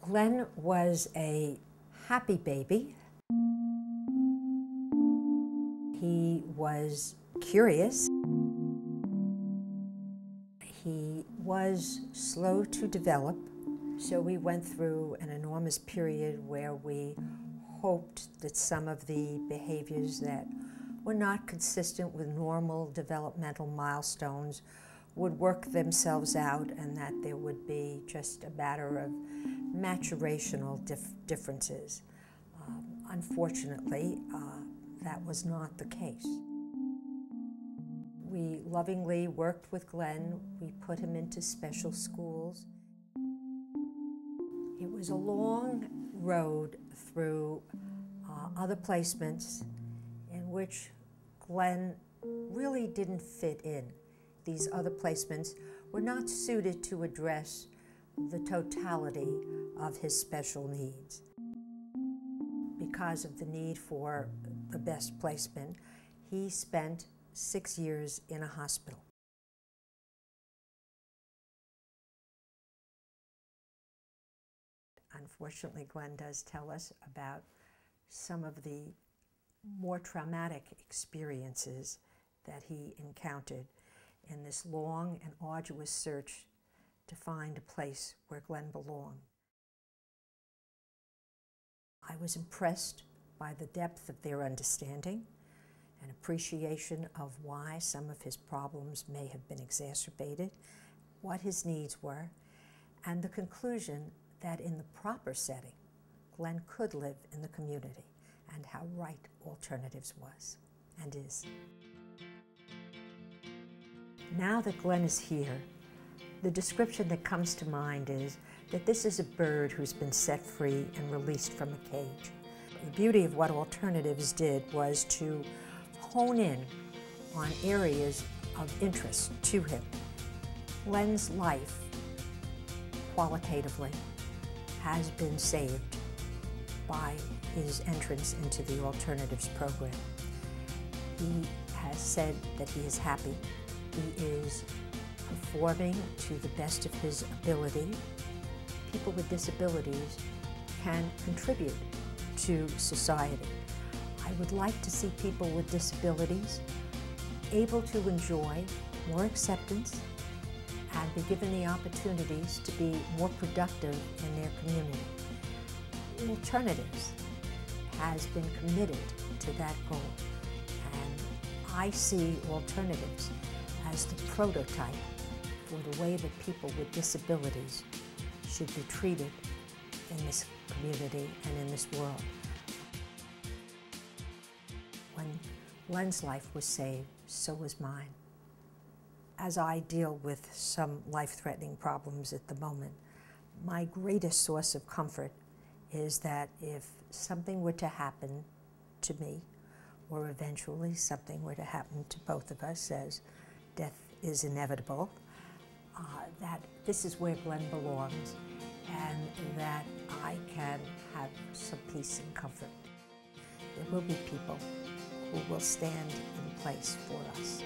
Glenn was a happy baby. He was curious. He was slow to develop, so we went through an enormous period where we hoped that some of the behaviors that were not consistent with normal developmental milestones would work themselves out, and that there would be just a matter of maturational differences. Unfortunately, that was not the case. We lovingly worked with Glenn. We put him into special schools. It was a long road through other placements in which Glenn really didn't fit in. These other placements were not suited to address the totality of his special needs. Because of the need for the best placement, he spent 6 years in a hospital. Unfortunately, Glenn does tell us about some of the more traumatic experiences that he encountered in this long and arduous search to find a place where Glenn belonged. I was impressed by the depth of their understanding and appreciation of why some of his problems may have been exacerbated, what his needs were, and the conclusion that in the proper setting, Glenn could live in the community, and how right Alternatives was and is. Now that Glenn is here, the description that comes to mind is that this is a bird who's been set free and released from a cage. The beauty of what Alternatives did was to hone in on areas of interest to him. Glenn's life, qualitatively, has been saved by his entrance into the Alternatives program. He has said that he is happy. He is performing to the best of his ability. People with disabilities can contribute to society. I would like to see people with disabilities able to enjoy more acceptance and be given the opportunities to be more productive in their community. Alternatives has been committed to that goal, and I see Alternatives as the prototype for the way that people with disabilities should be treated in this community and in this world. When Glenn's life was saved, so was mine. As I deal with some life-threatening problems at the moment, my greatest source of comfort is that if something were to happen to me, or eventually something were to happen to both of us, as death is inevitable, that this is where Glenn belongs, and that I can have some peace and comfort. There will be people who will stand in place for us.